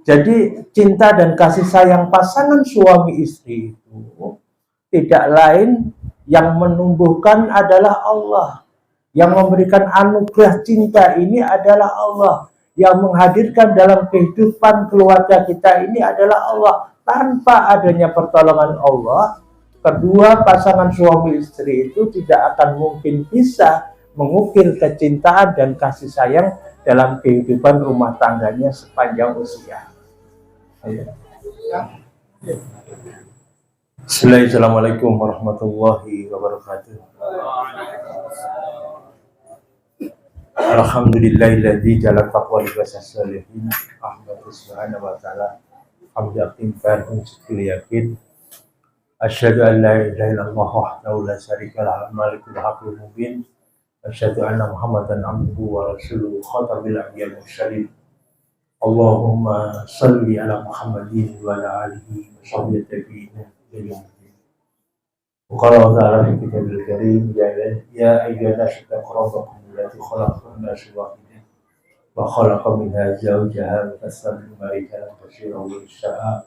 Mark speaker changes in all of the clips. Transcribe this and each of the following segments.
Speaker 1: Jadi cinta dan kasih sayang pasangan suami istri itu tidak lain yang menumbuhkan adalah Allah. Yang memberikan anugerah cinta ini adalah Allah. Yang menghadirkan dalam kehidupan keluarga kita ini adalah Allah. Tanpa adanya pertolongan Allah, kedua pasangan suami istri itu tidak akan mungkin bisa mengukir kecintaan dan kasih sayang dalam kehidupan rumah tangganya sepanjang usia. Assalamualaikum warahmatullahi wabarakatuh. Alhamdulillahilladzi ja'ala taqwa libasas sholihin. Ahmadu subhanahu wa ta'ala hamdan tinfa'un sikil yakin. Asyhadu an la ilaha illallah wahdahu la syarika lahu malikul haqqul mubin. Asyhadu anna Muhammadan abduhu wa rasuluhu khatamul anbiya'il mursalin. Allahumma salli ala Muhammadin wa ala alihi wa sahbihi tabi'in ila yaumil. Wa qala ta'ala fi kitabil karim ya ayyuhan nasu taqu rabbakum alladzi khalaqakum min nafsin wahidah wa khalaqa minha zawjaha wa bassa minhuma rijalan katsiran wa nisaa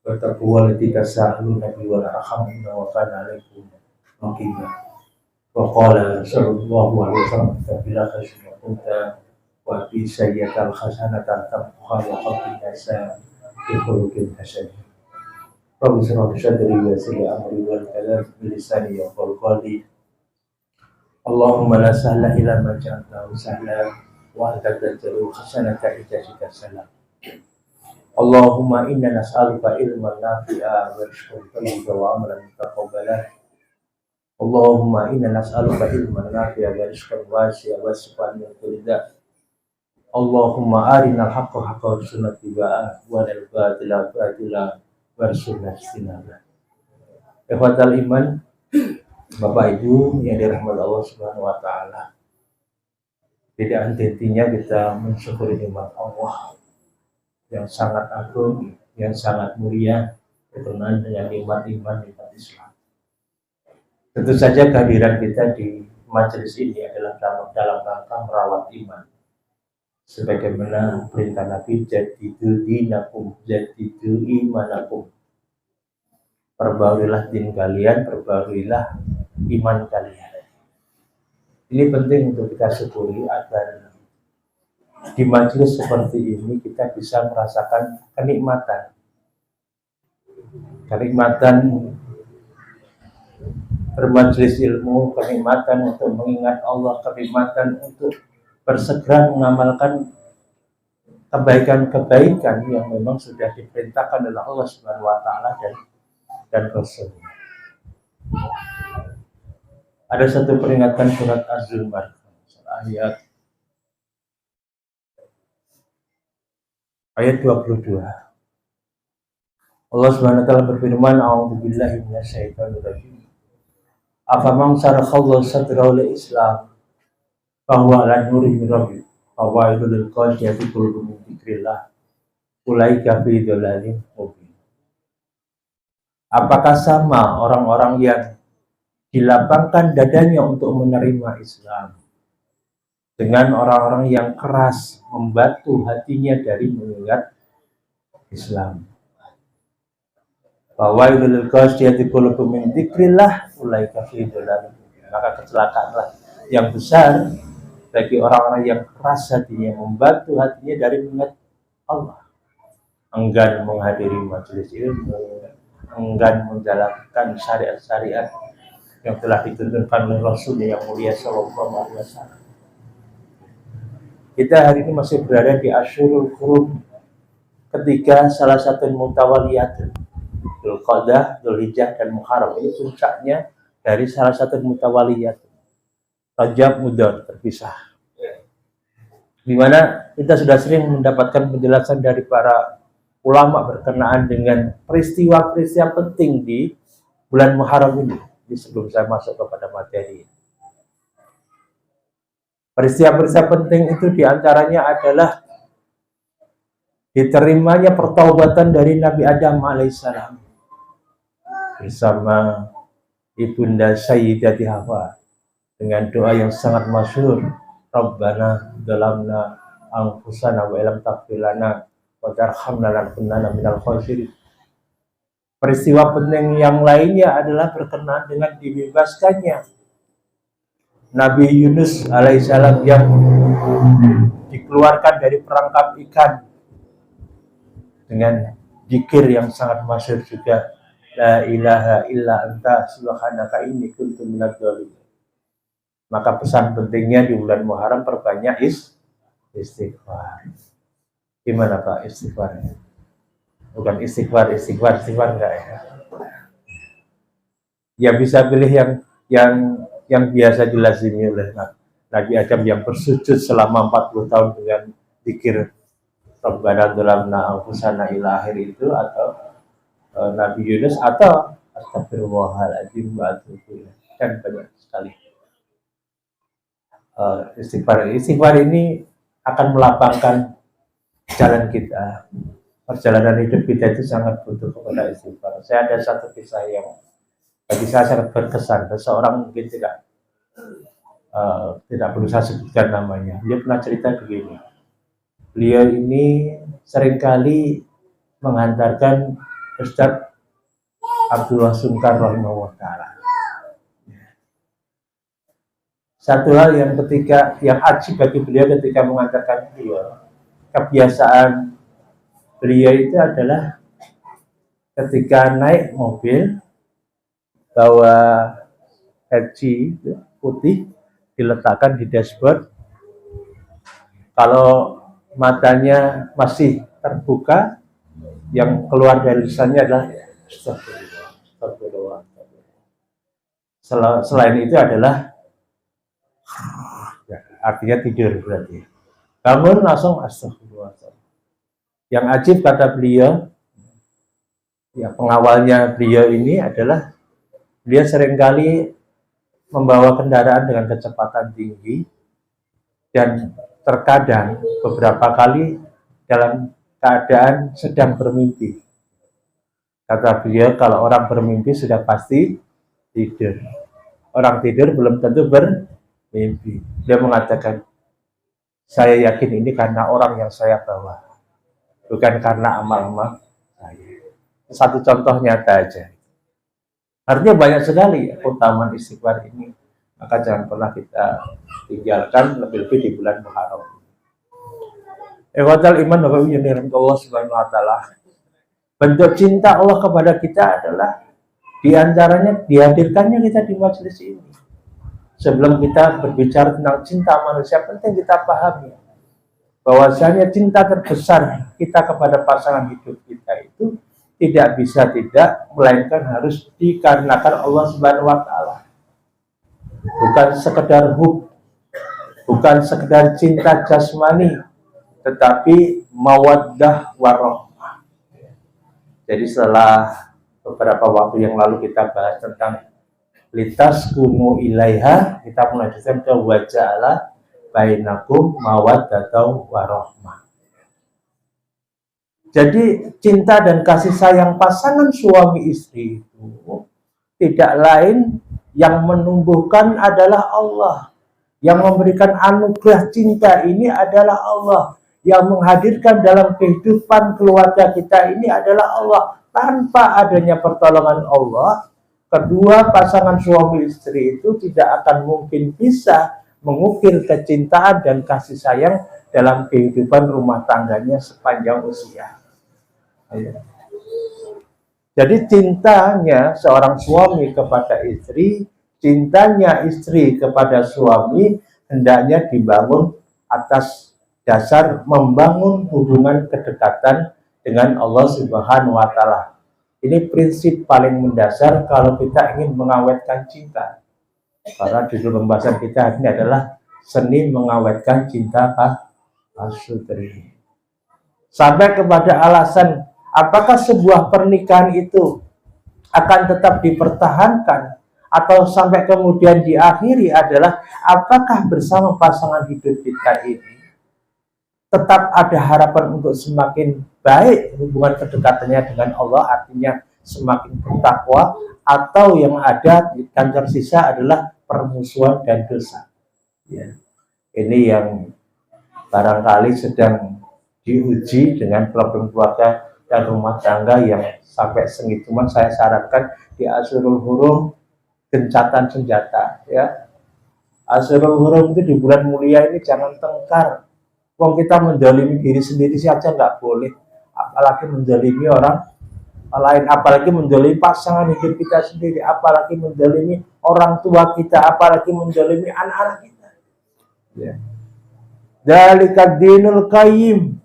Speaker 1: wa taqullu tasaaluna bihi wal arham inna wa kana 'alaykum raqiba. Wa qala sallallahu alaihi wasallam bila khasya kunta wa fi sayyatal hasanatan tamhuha wa qabli nasa bi khuluqin hasan. Rabbi shrah li sadri wa yassir li amri wa kalam bi lisani yaqulu qawli. Allahumma la sahla illa ma ja'altahu sahla wa anta taj'alul hasanata idza syi'ta sahla. Allahumma inna nas'aluka ilman nafi'a wa rizqan thayyiban wa amalan mutaqabbalan. Allahumma inna nas'aluka ilman nafi'a wa rizqan wasi'a wa sifatan min kulli da'. Allahumma arinal haqqa haqqan warzuqna ittiba'ah wa aril batila batila warzuqna ijtinabah. Ikhwatal iman, Bapak Ibu yang dirahmati Allah Subhanahu wa taala. Tidak henti-hentinya kita mensyukuri nikmat Allah yang sangat agung, yang sangat mulia, berkenaan dengan nikmat iman, nikmat Islam. Tentu saja kehadiran kita di majelis ini adalah dalam rangka merawat iman. Sebagaimana perintah Nabi, jadidu dinakum, jadidu imanakum. Perbauilah din kalian, perbauilah iman kalian. Ini penting untuk kita syukuri agar di majelis seperti ini kita bisa merasakan kenikmatan bermajelis ilmu, kenikmatan untuk mengingat Allah, kenikmatan untuk bersegera mengamalkan kebaikan-kebaikan yang memang sudah diperintahkan oleh Allah Subhanahu wa taala dan Rasul-Nya. Ada satu peringatan surat Az-Zumar ayat 22. Allah Subhanahu wa taala berfirman, a'udzubillahi minasyaitonir rajim. Afaman sarakhallahu sadrahu lil Islam bahwa ala nuri min rabbi bahwa idul qadiyati qulubun min dzikrillah ulaika fi dhalalin mubin. Apakah sama orang-orang yang dilapangkan dadanya untuk menerima Islam dengan orang-orang yang keras membatu hatinya dari mengingat Islam? Bahwa idul qadiyati qulubun min dzikrillah ulaika fi dhalalin mubin. Maka kecelakaanlah yang besar bagi orang-orang yang keras hatinya, membatu hatinya dari mengingat Allah, enggan menghadiri majelis ilmu, enggan menjalankan syariat-syariat yang telah dituntunkan oleh Rasul yang mulia Sallallahu Alaihi Wasallam. Kita hari ini masih berada di Asyurul Hurum, ketika salah satu mutawaliyat Dzulqa'dah, Dzulhijjah dan Muharram. Ini puncaknya dari salah satu mutawaliyat Rajab Mudhar terpisah, di mana kita sudah sering mendapatkan penjelasan dari para ulama berkenaan dengan peristiwa-peristiwa penting di bulan Muharram ini. Sebelum saya masuk kepada materi, peristiwa-peristiwa penting itu diantaranya adalah diterimanya pertaubatan dari Nabi Adam alaihissalam bersama ibunda Sayyidati Hawa dengan doa yang sangat masyhur, Rabbana dzalamna anfusana wa illam taghfir lana wa tarhamna lan kunna minal khosirin. Peristiwa penting yang lainnya adalah berkenaan dengan dibebaskannya Nabi Yunus alaihissalam yang dikeluarkan dari perangkap ikan dengan zikir yang sangat masyhur juga, la ilaha illa anta subhanaka inni kuntu minadz dzalimin. Maka pesan pentingnya di bulan Muharram perbanyak istighfar. Gimana Pak istighfarnya? Bukan istighfar enggak ya? Ya bisa pilih yang biasa dilazimi oleh Nabi Adam yang bersujud selama 40 tahun dengan zikir Rabbana dzalamna anfusana ila akhir itu, atau Nabi Yunus, atau astagfirullahaladzim wa atubu ilaih. Kan banyak sekali istighfar ini akan melapangkan jalan kita, perjalanan hidup kita itu sangat butuh kepada istighfar. Saya ada satu kisah yang bagi saya sangat berkesan. Seseorang mungkin tidak perlu saya sebutkan namanya. Dia pernah cerita begini. Beliau ini seringkali menghantarkan Ustadz Abdullah Sungkar rahimahullah ta'ala. Satu hal yang ajib bagi beliau ketika mengantarkan beliau, kebiasaan beliau itu adalah ketika naik mobil bawa haji putih diletakkan di dashboard. Kalau matanya masih terbuka, yang keluar dari lisannya adalah astagfirullah. Selain itu adalah artinya tidur berarti. Bangun langsung astagfirullah. Yang ajib kata beliau, ya pengawalnya beliau ini adalah dia seringkali membawa kendaraan dengan kecepatan tinggi dan terkadang beberapa kali dalam keadaan sedang bermimpi. Kata beliau, kalau orang bermimpi sudah pasti tidur. Orang tidur belum tentu bermimpi. Dia mengatakan, saya yakin ini karena orang yang saya bawa, bukan karena amal-amal saya. Satu contoh nyata aja. Artinya banyak sekali keutamaan istighfar ini. Maka jangan pernah kita tinggalkan, lebih-lebih di bulan Muharram. Ikhwatal iman wa Allah subhanahu wa ta'ala. Bentuk cinta Allah kepada kita adalah diantaranya dihadirkannya kita di majelis ini. Sebelum kita berbicara tentang cinta manusia, penting kita pahami bahwasanya cinta terbesar kita kepada pasangan hidup kita itu tidak bisa tidak, melainkan harus dikarenakan Allah subhanahu wa ta'ala. Bukan sekedar hub, bukan sekedar cinta jasmani, tetapi mawaddah warahmah. Jadi setelah beberapa waktu yang lalu kita bahas tentang litas kunu ilaiha, kita melanjutkan ke waja'ala bainakum mawaddatan warahmah. Jadi cinta dan kasih sayang pasangan suami istri itu tidak lain, yang menumbuhkan adalah Allah. Yang memberikan anugerah cinta ini adalah Allah. Yang menghadirkan dalam kehidupan keluarga kita ini adalah Allah. Tanpa adanya pertolongan Allah, kedua pasangan suami istri itu tidak akan mungkin bisa mengukir kecintaan dan kasih sayang dalam kehidupan rumah tangganya sepanjang usia. Jadi cintanya seorang suami kepada istri, cintanya istri kepada suami hendaknya dibangun atas dasar membangun hubungan kedekatan dengan Allah Subhanahu wa ta'ala. Ini prinsip paling mendasar kalau kita ingin mengawetkan cinta. Karena judul pembahasan kita ini adalah seni mengawetkan cinta pasutri. Sampai kepada alasan apakah sebuah pernikahan itu akan tetap dipertahankan atau sampai kemudian diakhiri adalah apakah bersama pasangan hidup kita ini tetap ada harapan untuk semakin baik hubungan kedekatannya dengan Allah, artinya semakin bertakwa, atau yang ada dan tersisa adalah permusuhan dan dosa. Ya. Ini yang barangkali sedang diuji dengan problem keluarga dan rumah tangga yang sampai sengit. Cuman saya sarankan di Asyurul Hurum gencatan senjata, ya. Asyurul Hurum itu di bulan mulia ini jangan tengkar. Wong kita mendolimi diri sendiri saja nggak boleh, apalagi mendolimi orang lain, apalagi mendolimi pasangan hidup kita sendiri, apalagi mendolimi orang tua kita, apalagi mendolimi anak-anak kita. Ya. Dzalika dinul qayyim.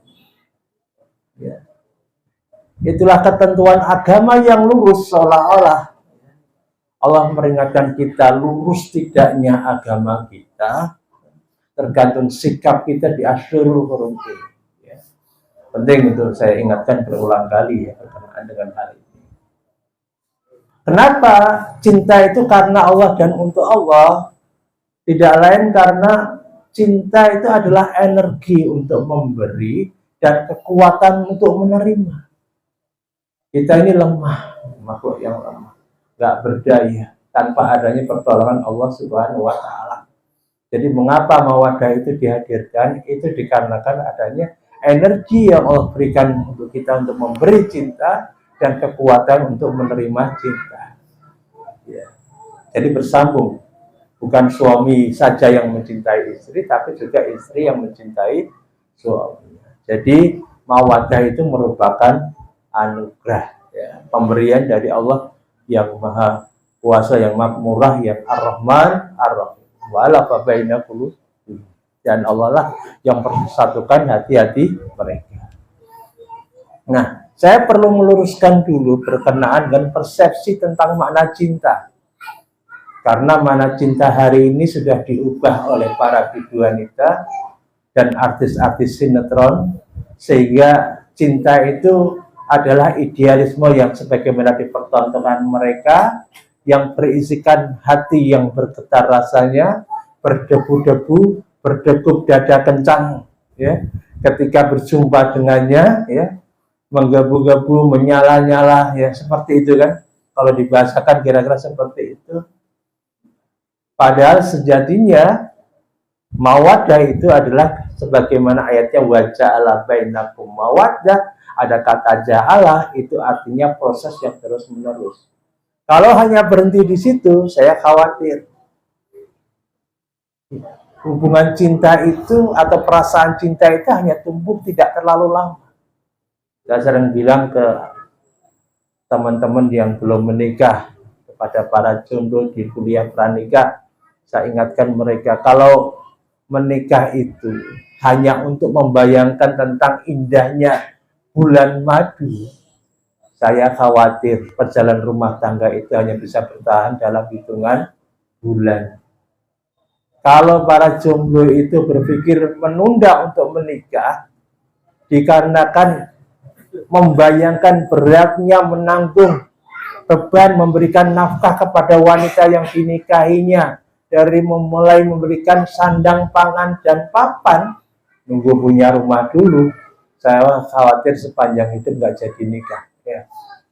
Speaker 1: Ya. Itulah ketentuan agama yang lurus, seolah-olah Allah meringatkan kita lurus tidaknya agama kita tergantung sikap kita di Asyurul Hurum ini. Ya. Penting untuk saya ingatkan berulang kali ya berkenaan dengan hal ini. Kenapa cinta itu karena Allah dan untuk Allah, tidak lain karena cinta itu adalah energi untuk memberi dan kekuatan untuk menerima. Kita ini lemah, makhluk yang lemah, nggak berdaya tanpa adanya pertolongan Allah Subhanahu wa Ta'ala. Jadi mengapa mawaddah itu dihadirkan? Itu dikarenakan adanya energi yang Allah berikan untuk kita untuk memberi cinta dan kekuatan untuk menerima cinta. Ya. Jadi bersambung, bukan suami saja yang mencintai istri, tapi juga istri yang mencintai suami. Jadi mawaddah itu merupakan anugerah, ya, pemberian dari Allah yang maha kuasa, yang maha murah, yang ar-Rahman ar-Rahim. Wa'alafa baina qulubihim. Dan Allah lah yang mempersatukan hati-hati mereka. Nah, saya perlu meluruskan dulu berkenaan dengan persepsi tentang makna cinta. Karena makna cinta hari ini sudah diubah oleh para biduanita dan artis-artis sinetron, sehingga cinta itu adalah idealisme yang sebagaimana dipertontonkan mereka, yang berisikan hati yang bergetar rasanya, berdebu-debu, berdegup dada kencang, ya, ketika berjumpa dengannya, ya, menggebu-gebu, menyala-nyala, ya, seperti itu kan, kalau dibahasakan kira-kira seperti itu. Padahal sejatinya mawaddah itu adalah sebagaimana ayatnya waja'ala bainakum mawaddah, ada kata ja'ala, itu artinya proses yang terus menerus. Kalau hanya berhenti di situ, saya khawatir hubungan cinta itu atau perasaan cinta itu hanya tumbuh tidak terlalu lama. Saya sering bilang ke teman-teman yang belum menikah, kepada para jomblo di kuliah pranikah, saya ingatkan mereka, kalau menikah itu hanya untuk membayangkan tentang indahnya bulan madu, saya khawatir perjalanan rumah tangga itu hanya bisa bertahan dalam hitungan bulan. Kalau para jomblo itu berpikir menunda untuk menikah, dikarenakan membayangkan beratnya menanggung beban memberikan nafkah kepada wanita yang dinikahinya, dari memulai memberikan sandang, pangan, dan papan, nunggu punya rumah dulu, saya khawatir sepanjang itu nggak jadi nikah. Ya.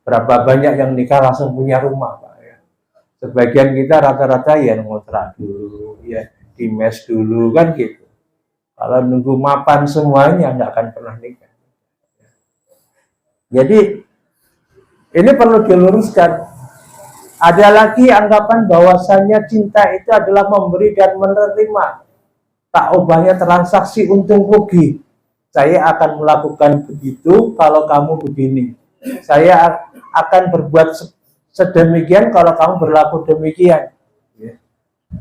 Speaker 1: Berapa banyak yang nikah langsung punya rumah, Pak, ya. Sebagian kita rata-rata ya ngontrak dulu, ya di mes dulu kan gitu. Kalau nunggu mapan semuanya nggak akan pernah nikah. Jadi ini perlu diluruskan. Ada lagi anggapan bahwasannya cinta itu adalah memberi dan menerima, tak ubahnya transaksi untung rugi. Saya akan melakukan begitu kalau kamu begini. Saya akan berbuat sedemikian kalau kamu berlaku demikian.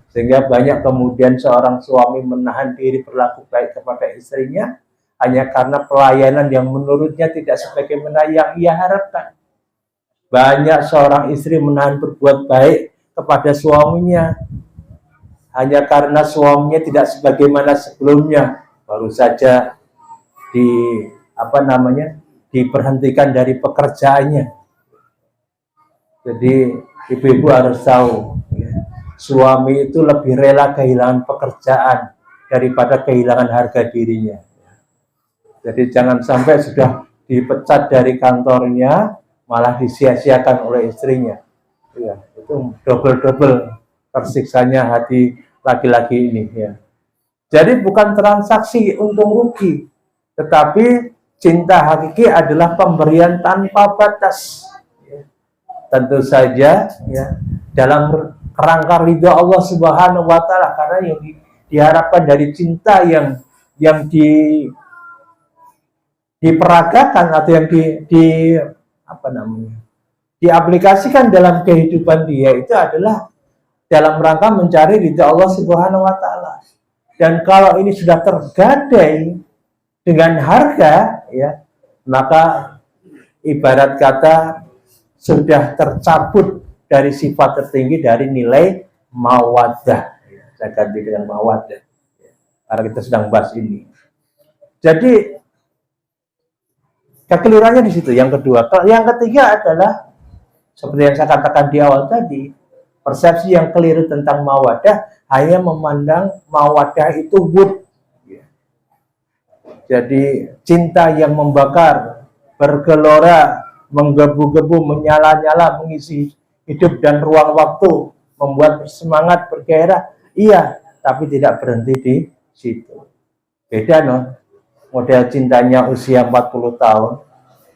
Speaker 1: Sehingga banyak kemudian seorang suami menahan diri berlaku baik kepada istrinya hanya karena pelayanan yang menurutnya tidak sebagaimana yang ia harapkan. Banyak seorang istri menahan berbuat baik kepada suaminya hanya karena suaminya tidak sebagaimana sebelumnya, baru saja diberhentikan dari pekerjaannya. Jadi ibu-ibu harus tahu, ya, suami itu lebih rela kehilangan pekerjaan daripada kehilangan harga dirinya. Jadi jangan sampai sudah dipecat dari kantornya malah disia-siakan oleh istrinya. Ya, itu double-double tersiksanya hati laki-laki ini. Ya. Jadi bukan transaksi untung rugi, tetapi cinta hakiki adalah pemberian tanpa batas. Tentu saja ya, dalam kerangka ridha Allah Subhanahu wa taala, karena yang diharapkan dari cinta yang diperagakan atau yang diaplikasikan dalam kehidupan dia itu adalah dalam rangka mencari ridha Allah Subhanahu wa taala. Dan kalau ini sudah tergadai dengan harga ya, maka ibarat kata sudah tercabut dari sifat tertinggi dari nilai mawaddah. Saya ganti dengan mawaddah karena kita sedang bahas ini. Jadi kekeliruannya di situ. Yang kedua, yang ketiga adalah seperti yang saya katakan di awal tadi, persepsi yang keliru tentang mawaddah hanya memandang mawaddah itu wud. Jadi cinta yang membakar, bergelora, menggebu-gebu, menyala-nyala, mengisi hidup dan ruang waktu, membuat bersemangat, bergairah, iya, tapi tidak berhenti di situ. Beda model cintanya usia 40 tahun,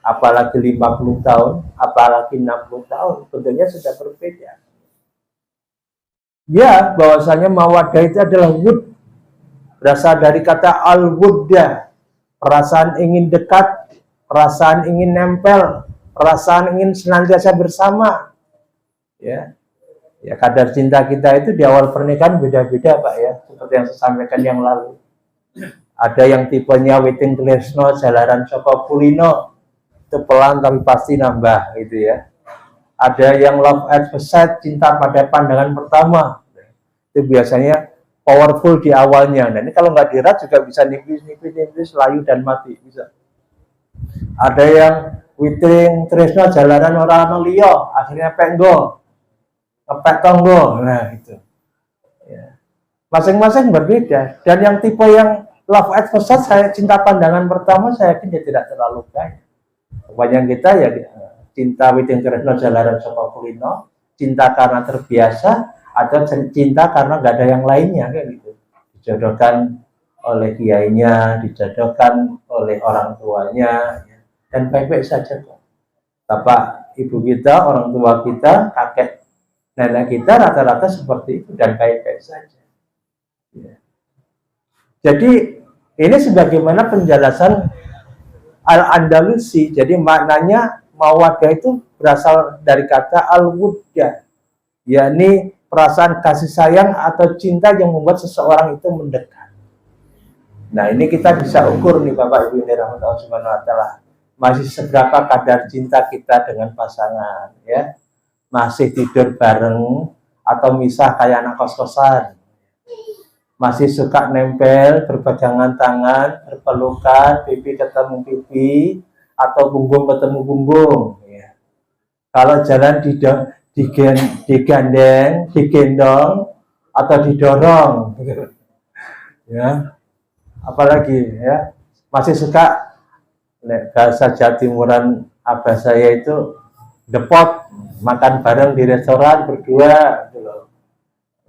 Speaker 1: apalagi 50 tahun, apalagi 60 tahun, bentuknya sudah berbeda. Ya, bahwasanya mawaddah itu adalah wud, berasal dari kata al-wuddah, perasaan ingin dekat, perasaan ingin nempel, perasaan ingin senantiasa bersama. Ya, kadar cinta kita itu di awal pernikahan beda-beda, Pak ya, seperti yang saya sampaikan yang lalu. Ada yang tipenya Witing Tresno, Jalaran Saka Kulino, itu pelan tapi pasti nambah gitu ya. Ada yang love at first sight, cinta pada pandangan pertama, itu biasanya powerful di awalnya. Nah ini kalau nggak dirat juga bisa nipis, layu dan mati bisa. Ada yang Witing Tresno, Jalaran orang liya, akhirnya penggo, kepek tonggo. Nah itu. Ya. Masing-masing berbeda. Dan yang tipe yang love at first sight, saya cinta pandangan pertama, saya yakin dia tidak terlalu banyak. Kebanyakan kita ya cinta Witing Tresno, Jalaran Saka Kulino, cinta karena terbiasa, atau cinta karena nggak ada yang lainnya kayak gitu. Dijodohkan oleh kiainya, dijodohkan oleh orang tuanya, ya. Dan baik-baik saja kok. Bapak ibu kita, orang tua kita, kakek nenek kita rata-rata seperti itu dan baik-baik saja. Ya. Jadi ini sebagaimana penjelasan Al-Andalusi. Jadi maknanya mawaddah itu berasal dari kata al-wuddah, yakni perasaan kasih sayang atau cinta yang membuat seseorang itu mendekat. Nah ini kita bisa ukur nih Bapak Ibu yang dirahmati Allah Subhanahu wa taala. Masih seberapa kadar cinta kita dengan pasangan ya. Masih tidur bareng atau misah kayak anak kos-kosan. Masih suka nempel, berpegangan tangan, berpelukan, pipi ketemu pipi, atau punggung ketemu punggung. Ya. Kalau jalan digandeng, digendong, atau didorong, ya. Apalagi ya, masih suka bahasa Jawa Timuran abah saya itu depot, makan bareng di restoran berdua, gitu loh.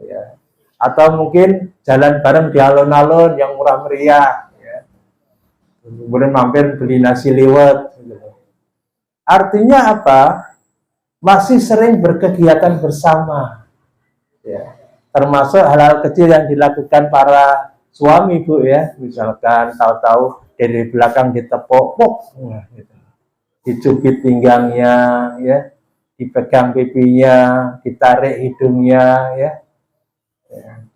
Speaker 1: Ya. Atau mungkin jalan bareng di alun-alun yang murah meriah, ya. Kemudian mampir beli nasi liwet, gitu loh. Artinya apa? Masih sering berkegiatan bersama, ya. Termasuk hal-hal kecil yang dilakukan para suami bu ya, misalkan tahu-tahu dari belakang ditepuk, nah, gitu. Dicubit pinggangnya, ya, dipegang pipinya, ditarik hidungnya, ya,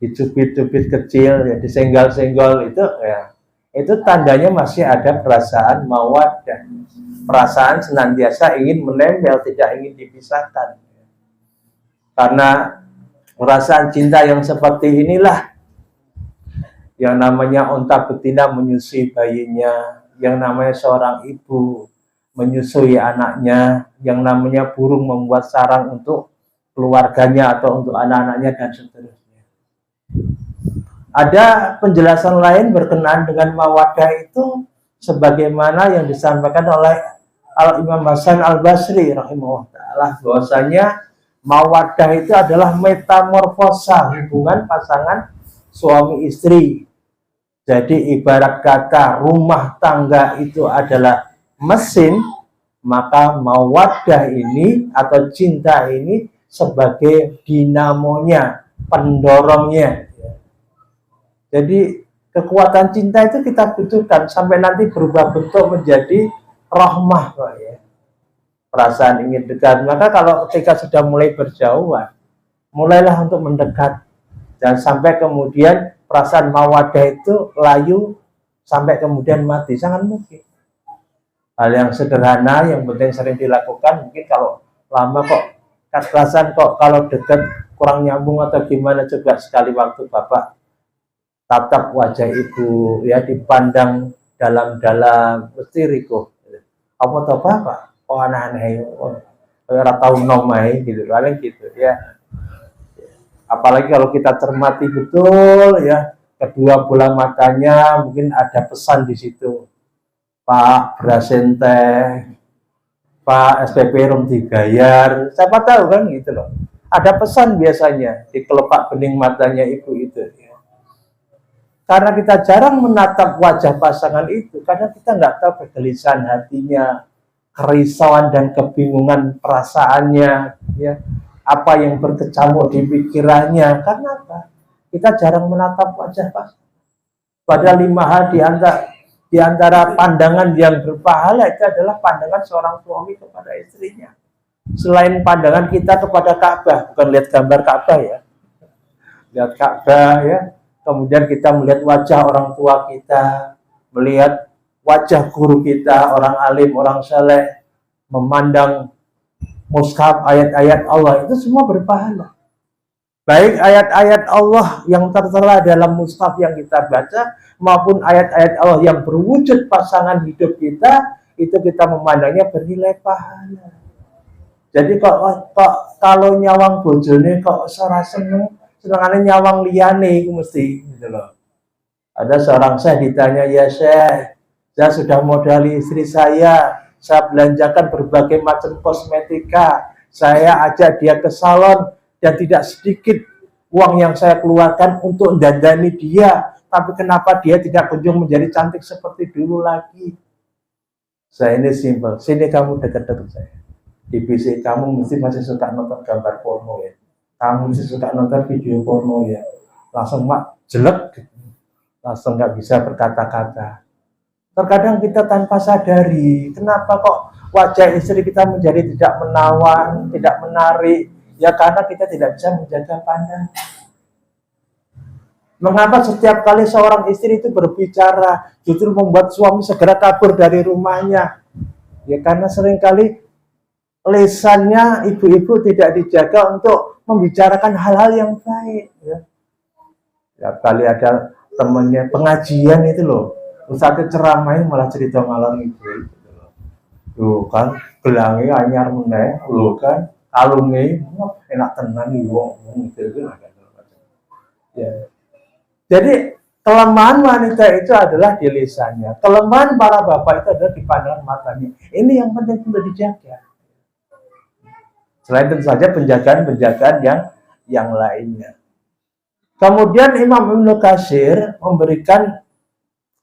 Speaker 1: dicubit-cubit kecil, ya, disenggol-senggol itu, ya, itu tandanya masih ada perasaan mawaddah. Perasaan senantiasa ingin menempel, tidak ingin dipisahkan. Karena perasaan cinta yang seperti inilah yang namanya unta betina menyusui bayinya, yang namanya seorang ibu menyusui anaknya, yang namanya burung membuat sarang untuk keluarganya atau untuk anak-anaknya dan seterusnya. Ada penjelasan lain berkenaan dengan mawaddah itu sebagaimana yang disampaikan oleh Al-Imam Hasan Al-Basri rahimahullah ta'ala, bahwasanya mawaddah itu adalah metamorfosa hubungan pasangan suami istri. Jadi ibarat kata rumah tangga itu adalah mesin, maka mawaddah ini atau cinta ini sebagai dinamonya, pendorongnya. Jadi kekuatan cinta itu kita butuhkan sampai nanti berubah bentuk menjadi rahmah, Pak, ya. Perasaan ingin dekat. Maka kalau ketika sudah mulai berjauhan, mulailah untuk mendekat. Dan sampai kemudian perasaan mawaddah itu layu sampai kemudian mati, sangat mungkin. Hal yang sederhana yang penting sering dilakukan, mungkin kalau lama kok perasaan kok kalau dekat kurang nyambung atau gimana, coba sekali waktu Bapak tatap wajah Ibu, ya, dipandang dalam-dalam, mesti riko. Apa tau Bapak? Oh aneh-aneh, ora tau nomai gitu, paling gitu ya. Apalagi kalau kita cermati betul, ya, kedua bola matanya mungkin ada pesan di situ. Pak berasen teh, Pak SPP rum digayar, siapa tahu kan gitu loh. Ada pesan biasanya di kelopak bening matanya Ibu itu. Ya. Karena kita jarang menatap wajah pasangan itu, karena kita nggak tahu kegelisahan hatinya, kerisauan dan kebingungan perasaannya, ya. Apa yang berkecamuk di pikirannya, karena apa? Kita jarang menatap wajah pasangan. Padahal 5 hal di antara pandangan yang berpahala itu adalah pandangan seorang suami kepada istrinya. Selain pandangan kita kepada Ka'bah, bukan lihat gambar Ka'bah ya, lihat Ka'bah ya. Kemudian kita melihat wajah orang tua kita, melihat wajah guru kita, orang alim, orang saleh, memandang mushaf, ayat-ayat Allah, itu semua berpahala. Baik ayat-ayat Allah yang tertera dalam mushaf yang kita baca, maupun ayat-ayat Allah yang berwujud pasangan hidup kita, itu kita memandangnya bernilai pahala. Jadi kok kalau nyawang bojone kok ora senengane nyawang liyane itu mesti gitu loh. Ada seorang syekh ditanya, ya syekh, saya sudah modali istri saya belanjakan berbagai macam kosmetika, saya ajak dia ke salon, dan tidak sedikit uang yang saya keluarkan untuk dandani dia, tapi kenapa dia tidak kunjung menjadi cantik seperti dulu lagi? Saya ini simpel, sini kamu dekat-dekat saya. Di PC kamu mesti masih suka nonton gambar porno ya, kamu mesti suka nonton video porno ya. Langsung mak jelek, langsung nggak bisa berkata-kata. Terkadang kita tanpa sadari, kenapa kok wajah istri kita menjadi tidak menawan, tidak menarik, ya karena kita tidak bisa menjaga pandangan. Mengapa setiap kali seorang istri itu berbicara, justru membuat suami segera kabur dari rumahnya? Ya karena seringkali lisannya ibu-ibu tidak dijaga untuk membicarakan hal-hal yang baik. Ya. Setiap kali ada temannya pengajian itu loh, Ustadz ceramahin malah cerita ngalor ibu. Tuh kan, gelangnya anyar meneh, lo kan, kalungnya enak tenan nih wong gitu. Ya. Jadi kelemahan wanita itu adalah di lisannya, kelemahan para bapak itu adalah di pandangan matanya. Ini yang penting untuk dijaga. Selain tentu saja penjagaan-penjagaan yang lainnya. Kemudian Imam Ibnu Katsir memberikan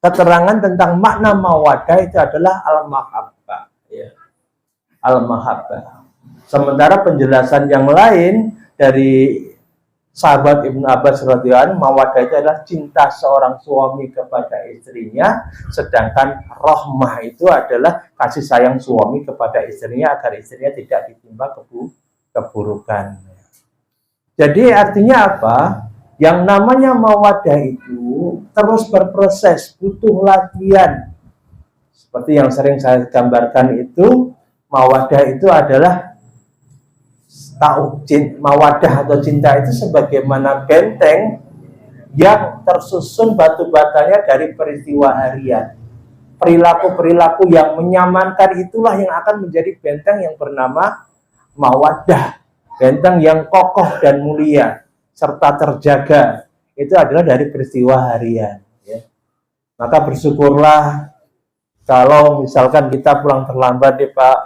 Speaker 1: keterangan tentang makna mawaddah itu adalah al-mahabbah, ya. Al-mahabbah. Sementara penjelasan yang lain dari sahabat Ibnu Abbas radhiyallahu anhu, mawaddah itu adalah cinta seorang suami kepada istrinya, sedangkan rahmah itu adalah kasih sayang suami kepada istrinya agar istrinya tidak ditimpa keburukan. Jadi artinya apa? Yang namanya mawaddah itu terus berproses, butuh latihan. Seperti yang sering saya gambarkan itu, mawaddah itu adalah mawaddah atau cinta itu sebagaimana benteng yang tersusun batu batanya dari peristiwa harian. Perilaku-perilaku yang menyamankan itulah yang akan menjadi benteng yang bernama mawaddah. Benteng yang kokoh dan mulia serta terjaga, itu adalah dari peristiwa harian, ya. Maka bersyukurlah kalau misalkan kita pulang terlambat nih Pak,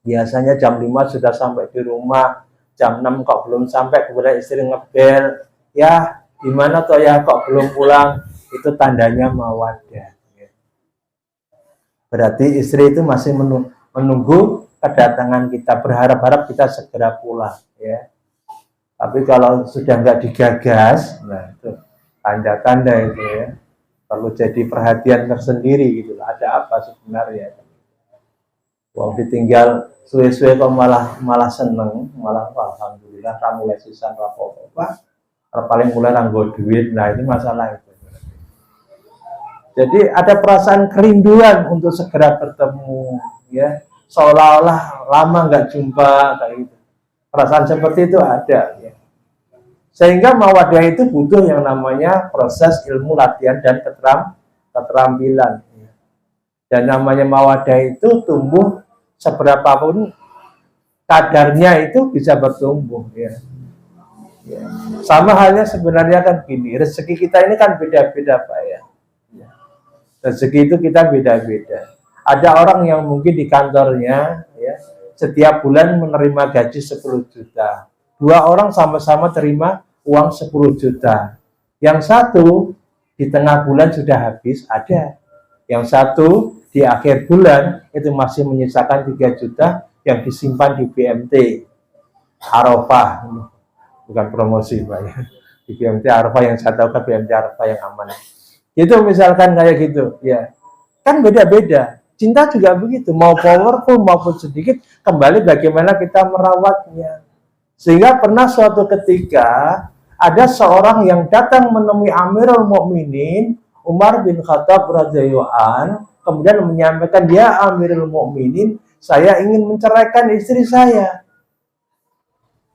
Speaker 1: biasanya jam 5 sudah sampai di rumah, jam 6 kok belum sampai, kemudian istri ngebel, ya gimana toh ya kok belum pulang, itu tandanya mawaddah. Berarti istri itu masih menunggu kedatangan kita, berharap-harap kita segera pulang, ya. Tapi kalau sudah nggak digagas, nah itu tanda-tanda itu ya, perlu jadi perhatian tersendiri gitu. Ada apa sebenarnya? Wong ditinggal suwe-suwe kok malah seneng, malah alhamdulillah kamu mulai sisan apa-apa, paling mulai nganggo duit. Nah ini masalah itu. Jadi ada perasaan kerinduan untuk segera bertemu, ya, seolah-olah lama nggak jumpa kayak gitu. Perasaan seperti itu ada, ya. Sehingga mawaddah itu butuh yang namanya proses ilmu latihan dan keterampilan. Ya. Dan namanya mawaddah itu tumbuh seberapapun kadarnya itu bisa bertumbuh, ya. Ya. Sama halnya sebenarnya kan gini, rezeki kita ini kan beda-beda Pak ya. Rezeki itu kita beda-beda. Ada orang yang mungkin di kantornya ya setiap bulan menerima gaji 10 juta. Dua orang sama-sama terima uang 10 juta. Yang satu di tengah bulan sudah habis, ada. Yang satu di akhir bulan itu masih menyisakan 3 juta yang disimpan di BMT Arafah. Bukan promosi Pak ya. Di BMT Arafah yang saya tahu kan BMT Arafah yang aman. Itu misalkan kayak gitu, ya. Kan beda-beda. Cinta juga begitu, mau powerful maupun sedikit, kembali bagaimana kita merawatnya. Sehingga pernah suatu ketika ada seorang yang datang menemui Amirul Mukminin Umar bin Khattab radhiyallahu anhu, kemudian menyampaikan, "Ya Amirul Mukminin, saya ingin menceraikan istri saya."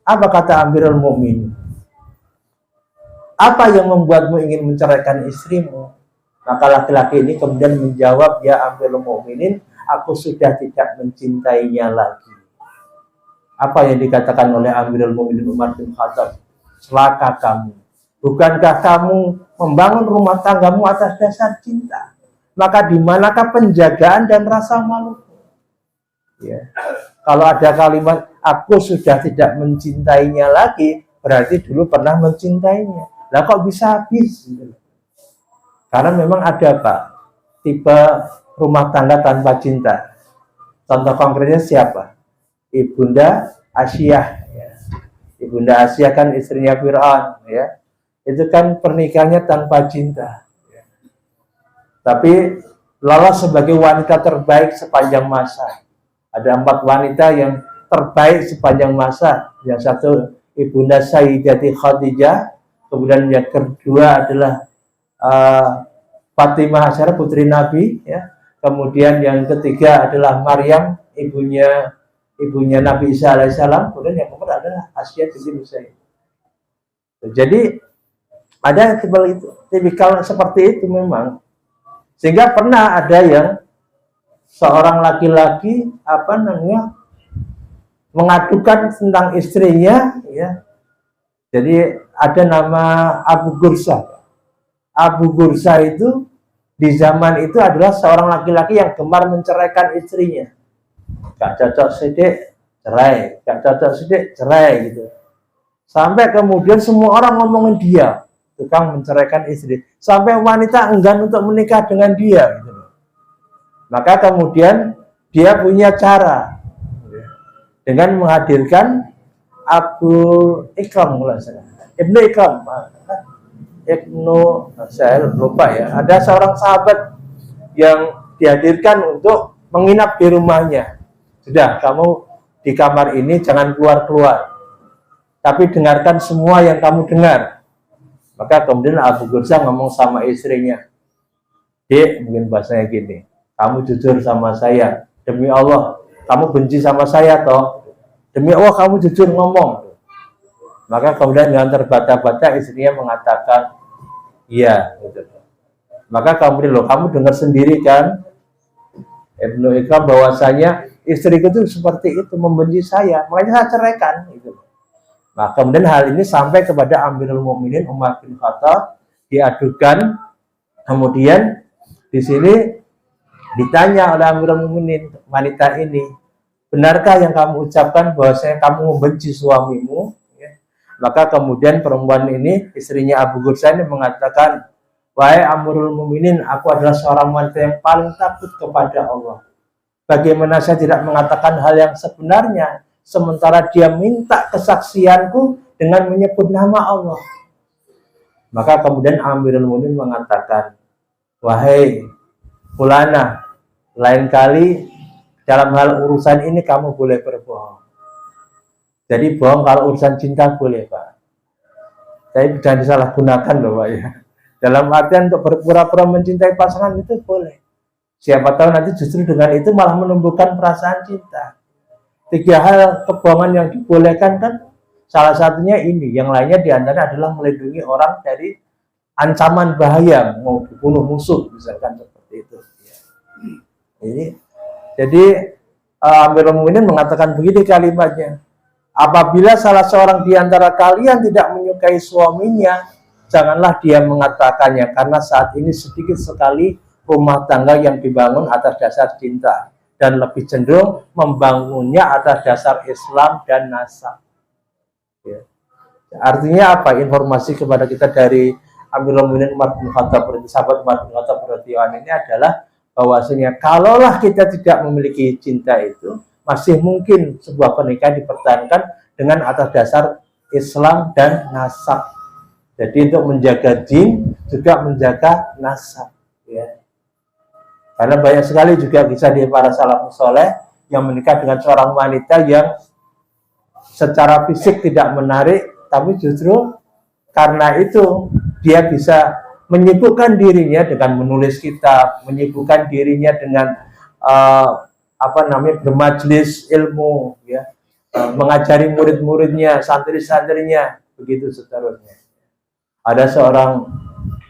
Speaker 1: Apa kata Amirul Mukminin? Apa yang membuatmu ingin menceraikan istrimu? Maka laki-laki ini kemudian menjawab, "Ya Amirul Mukminin, aku sudah tidak mencintainya lagi." Apa yang dikatakan oleh Amirul Mukminin Umar bin Khattab? Celaka kamu. Bukankah kamu membangun rumah tanggamu atas dasar cinta? Maka di manakah penjagaan dan rasa malu? Ya. Kalau ada kalimat, aku sudah tidak mencintainya lagi, berarti dulu pernah mencintainya. Lah kok bisa habis? Karena memang ada Pak, tipe rumah tangga tanpa cinta. Contoh konkretnya siapa? Ibunda Asyah. Ya. Ibunda Asyah kan istrinya Fir'aun. Ya. Itu kan pernikahannya tanpa cinta. Ya. Tapi lolos sebagai wanita terbaik sepanjang masa. Ada 4 wanita yang terbaik sepanjang masa. Yang satu Ibunda Sayyidati Khadijah. Kemudian yang kedua adalah Fatimah Asyarah putri Nabi, ya. Kemudian yang ketiga adalah Maryam ibunya Nabi Isa alaihissalam. Kemudian yang keempat adalah Asya binti Musayyib. Jadi ada tipikal seperti itu memang. Sehingga pernah ada yang seorang laki-laki mengadukan tentang istrinya, ya. Jadi ada nama Abu Gursa. Abu Gursa itu di zaman itu adalah seorang laki-laki yang gemar menceraikan istrinya. Gak cocok sidik, cerai. Gak cocok sidik, cerai gitu. Sampai kemudian semua orang ngomongin dia, tukang menceraikan istri. Sampai wanita enggan untuk menikah dengan dia. Gitu. Maka kemudian dia punya cara dengan menghadirkan Abu Ikram, Ibnu Ikram, saya lupa ya. Ada seorang sahabat yang dihadirkan untuk menginap di rumahnya. Sudah, kamu di kamar ini jangan keluar-keluar, tapi dengarkan semua yang kamu dengar. Maka kemudian Abu Gursa ngomong sama istrinya, "Dek," mungkin bahasanya gini, "kamu jujur sama saya, demi Allah, kamu benci sama saya toh? Demi Allah kamu jujur ngomong." Maka kemudian dengan terbata-bata istrinya mengatakan, "Iya." Gitu. Maka kemudian, "Loh, kamu dengar sendiri kan, Ibnu Ikram, bahwasanya istriku itu seperti itu, membenci saya, makanya saya ceraikan." Gitu. Nah, kemudian hal ini sampai kepada Amirul Mukminin Umar bin Khattab, diadukan. Kemudian di sini ditanya oleh Amirul Mukminin wanita ini, "Benarkah yang kamu ucapkan bahwasanya kamu membenci suamimu?" Ya. Maka kemudian perempuan ini, istrinya Abu Gursa ini mengatakan, Wahai Amirul Mukminin, aku adalah seorang wanita yang paling takut kepada Allah. Bagaimana saya tidak mengatakan hal yang sebenarnya, sementara dia minta kesaksianku dengan menyebut nama Allah. Maka kemudian Amirul Mukminin mengatakan, wahai Fulana, lain kali dalam hal urusan ini kamu boleh berbohong. Jadi bohong kalau urusan cinta boleh, Pak. Tapi jangan disalahgunakan loh, Pak ya. Dalam artian untuk berpura-pura mencintai pasangan itu boleh. Siapa tahu nanti justru dengan itu malah menumbuhkan perasaan cinta. 3 hal kebohongan yang dibolehkan kan, salah satunya ini, yang lainnya diantara adalah melindungi orang dari ancaman bahaya, mau dibunuh musuh, misalkan seperti itu. Jadi Amirul Mukminin mengatakan begini kalimatnya, apabila salah seorang di antara kalian tidak menyukai suaminya, janganlah dia mengatakannya, karena saat ini sedikit sekali rumah tangga yang dibangun atas dasar cinta, dan lebih cenderung membangunnya atas dasar Islam dan nasab. Ya. Artinya apa? Informasi kepada kita dari Amirul Mukminin Umar bin Khattab, sahabat Umar bin Khattab radhiyallahu ini adalah bahwasanya kalaulah kita tidak memiliki cinta itu, masih mungkin sebuah pernikahan dipertahankan dengan atas dasar Islam dan nasab. Jadi untuk menjaga din juga menjaga nasab, ya. Karena banyak sekali juga kisah di para salafus soleh yang menikah dengan seorang wanita yang secara fisik tidak menarik, tapi justru karena itu dia bisa menyibukkan dirinya dengan menulis kitab, menyibukkan dirinya dengan bermajlis ilmu, ya, mengajari murid-muridnya, santri-santrinya, begitu seterusnya. Ada seorang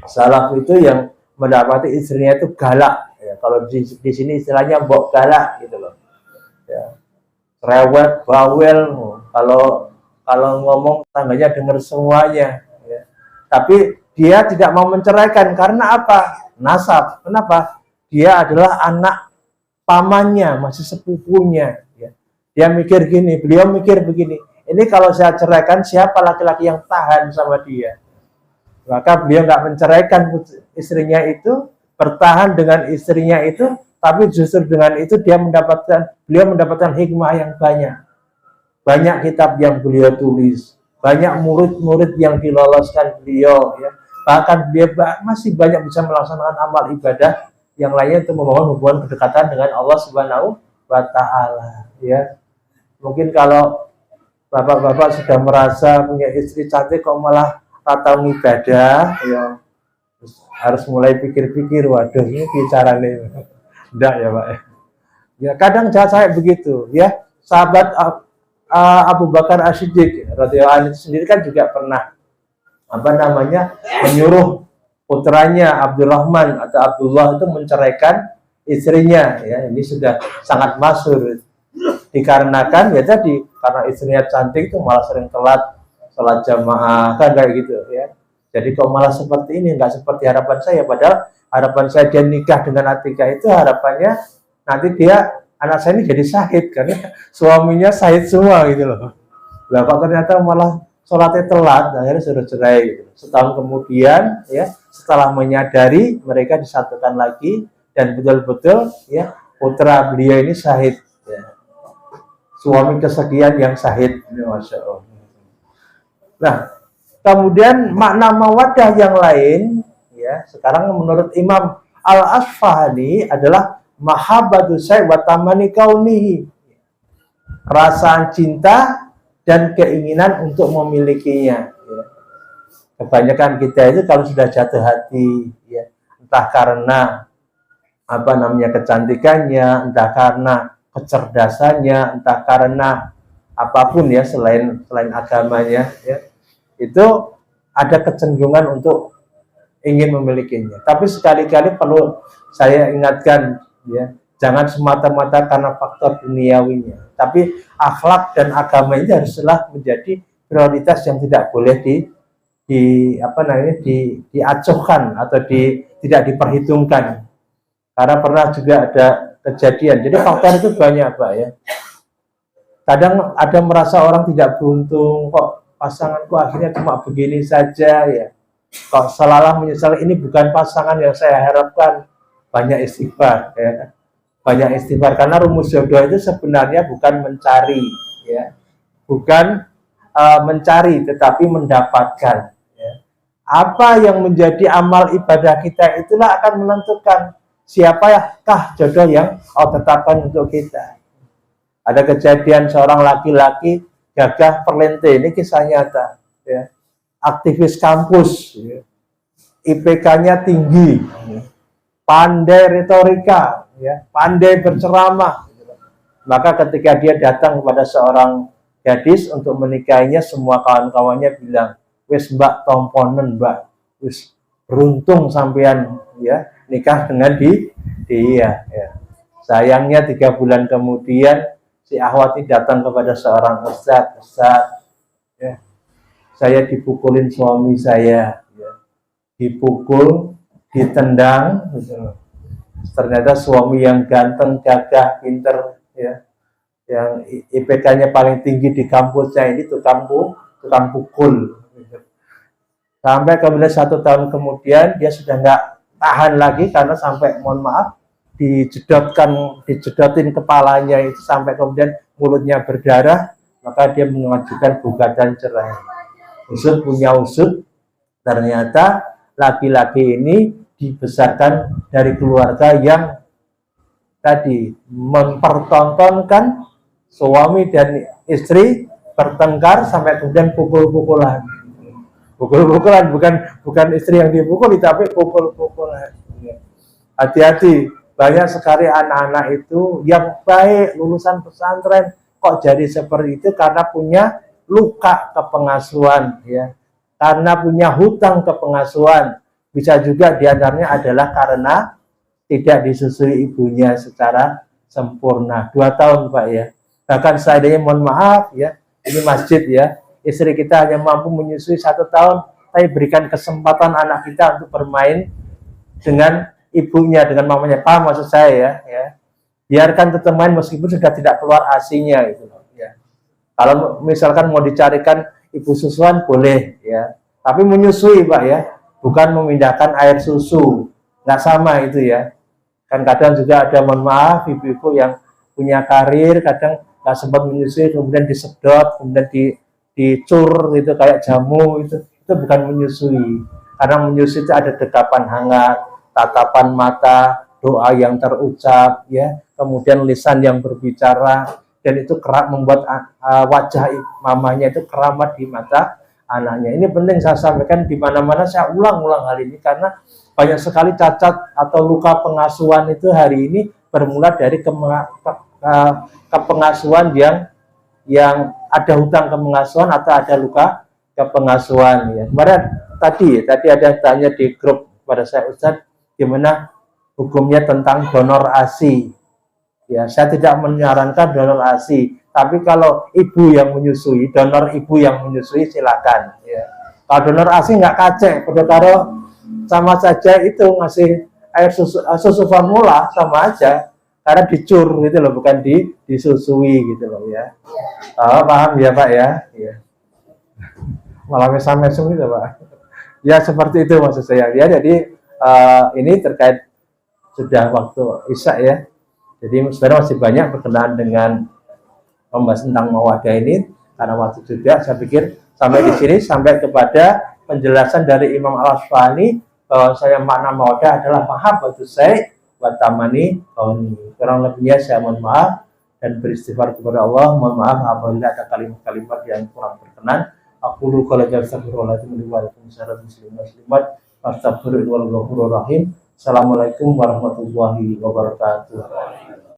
Speaker 1: salaf itu yang mendapati istrinya itu galak, ya, kalau di sini istilahnya mbok galak gitu loh, ya, rewet, bawel, kalau ngomong tangganya dengar semuanya, ya. Tapi dia tidak mau menceraikan karena apa? Nasab. Kenapa? Dia adalah anak pamannya, masih sepupunya, ya. Dia mikir gini, beliau mikir begini, ini kalau saya ceraikan siapa laki-laki yang tahan sama dia? Maka beliau nggak menceraikan istrinya itu, bertahan dengan istrinya itu, tapi justru dengan itu beliau mendapatkan hikmah yang banyak. Banyak kitab yang beliau tulis, banyak murid-murid yang diloloskan beliau, ya. Bahkan beliau masih banyak bisa melaksanakan amal ibadah yang lainnya untuk membangun hubungan kedekatan dengan Allah Subhanahu wa Ta'ala, ya. Mungkin kalau bapak-bapak sudah merasa punya istri cantik kok malah atau ibadah, ya, harus mulai pikir-pikir, waduh ini bicaranya enggak ya Pak. Ya kadang saya begitu, ya. Sahabat Abu Bakar As-Siddiq radhiyallahu anhu sendiri kan juga pernah menyuruh putranya Abdurrahman atau Abdullah itu menceraikan istrinya, ya. Ini sudah sangat masyhur dikarenakan ya tadi, karena istrinya cantik itu malah sering telat sholat jamaah, kan kayak gitu, ya. Jadi kok malah seperti ini, nggak seperti harapan saya. Padahal harapan saya dia nikah dengan Atika itu harapannya nanti anak saya ini jadi syahid, karena suaminya syahid semua gitu loh. Lah kok ternyata malah sholatnya telat, akhirnya sudah cerai gitu. Setahun kemudian, ya, setelah menyadari, mereka disatukan lagi dan betul-betul, ya, putra beliau ini syahid, ya. Suami kesekian yang syahid, masya Allah. Nah, kemudian makna mawaddah yang lain, ya, sekarang menurut Imam Al-Asfahani adalah mahabbatu syai' wa tamani kaunihi. Perasaan cinta dan keinginan untuk memilikinya, ya. Kebanyakan kita itu kalau sudah jatuh hati, ya, entah karena kecantikannya, entah karena kecerdasannya, entah karena apapun, ya, selain agamanya, ya, itu ada kecenderungan untuk ingin memilikinya. Tapi sekali-kali perlu saya ingatkan, ya, jangan semata-mata karena faktor duniawinya, tapi akhlak dan agama ini haruslah menjadi prioritas yang tidak boleh diacuhkan atau tidak diperhitungkan. Karena pernah juga ada kejadian. Jadi faktor itu banyak, Pak, ya. Kadang ada merasa orang tidak beruntung, kok pasanganku akhirnya cuma begini saja, ya. Kok selalah menyesal, ini bukan pasangan yang saya harapkan. Banyak istighfar, ya. Banyak istighfar, karena rumus jodoh itu sebenarnya bukan mencari, ya. Bukan mencari, tetapi mendapatkan. Ya. Apa yang menjadi amal ibadah kita itulah akan menentukan siapakah jodoh yang Allah tetapkan untuk kita. Ada kejadian seorang laki-laki gagah perlente, ini kisah nyata, ya. Aktivis kampus, ya. IPK-nya tinggi, ya. Pandai retorika, ya. Pandai berceramah. Maka ketika dia datang kepada seorang gadis untuk menikahinya, semua kawan-kawannya bilang, wis mbak tomponen mbak, wis beruntung sampean, ya, nikah dengan dia, ya. Sayangnya 3 bulan kemudian si Ahwati datang kepada seorang ustadz, ya, saya dipukulin suami saya, ya. Dipukul, ditendang, gitu. Ternyata suami yang ganteng, gagah, pinter, ya, yang IPK-nya paling tinggi di kampusnya ini tukang pukul. Sampai kemudian 1 tahun kemudian dia sudah nggak tahan lagi, karena sampai, mohon maaf, dijedotin kepalanya itu sampai kemudian mulutnya berdarah. Maka dia mengajukan gugatan cerai. Usut punya usut, ternyata laki-laki ini dibesarkan dari keluarga yang tadi mempertontonkan suami dan istri bertengkar sampai kemudian pukul-pukulan, bukan istri yang dipukul, tapi pukul-pukulan. Hati-hati, banyak sekali anak-anak itu yang baik, lulusan pesantren, kok jadi seperti itu karena punya luka kepengasuhan, ya, karena punya hutang kepengasuhan. Bisa juga diantaranya adalah karena tidak disusui ibunya secara sempurna. 2 tahun Pak, ya. Bahkan seandainya, mohon maaf, ya, ini masjid, ya, istri kita hanya mampu menyusui 1 tahun, tapi berikan kesempatan anak kita untuk bermain dengan ibunya, dengan mamanya. Paham maksud saya, ya? Biarkan tetap main meskipun sudah tidak keluar ASI-nya, gitu, ya. Kalau misalkan mau dicarikan ibu susuan boleh, ya, tapi menyusui Pak, ya, bukan memindahkan air susu. Nggak sama itu, ya. Kan kadang juga ada, mohon maaf, ibu-ibu yang punya karir kadang nggak sempat menyusui, kemudian disedot, kemudian dicur gitu kayak jamu, itu bukan menyusui. Karena menyusui itu ada dekapan hangat, tatapan mata, doa yang terucap, ya, kemudian lisan yang berbicara, dan itu kerap membuat wajah mamanya itu keramat di mata anaknya. Ini penting saya sampaikan di mana-mana, saya ulang-ulang hal ini karena banyak sekali cacat atau luka pengasuhan itu hari ini bermula dari kepengasuhan yang ada hutang kepengasuhan atau ada luka kepengasuhan, ya. Kemarin tadi ada yang tanya di grup pada saya, Ustadz, gimana hukumnya tentang donor ASI? Ya, saya tidak menyarankan donor ASI, tapi kalau ibu yang menyusui, donor ibu yang menyusui silakan, ya. Kalau donor ASI nggak kacek, udah taruh sama saja itu ngasih air susu formula sama aja, karena dicur gitu loh, bukan disusui gitu loh, ya. Oh, paham ya Pak, ya? Ya. Malah mesam-mesum gitu Pak. Ya seperti itu maksud saya, ya. Jadi ini terkait sudah waktu Isya, ya. Jadi sebenarnya masih banyak berkenaan dengan membahas tentang mawadah ini, karena waktu juga saya pikir sampai di sini, sampai kepada penjelasan dari Imam Al-Asfahani bahwa saya makna mawadah adalah mahabbatus syai' wa tamani kauni. Kurang lebihnya saya mohon maaf dan beristighfar kepada Allah. Mohon maaf apabila ada kalimat-kalimat yang kurang berkenan. Aku lu kalau jasa berolahim liwalakum syarat muslim muslimat astagfirullahaladzim. Assalamualaikum warahmatullahi wabarakatuh.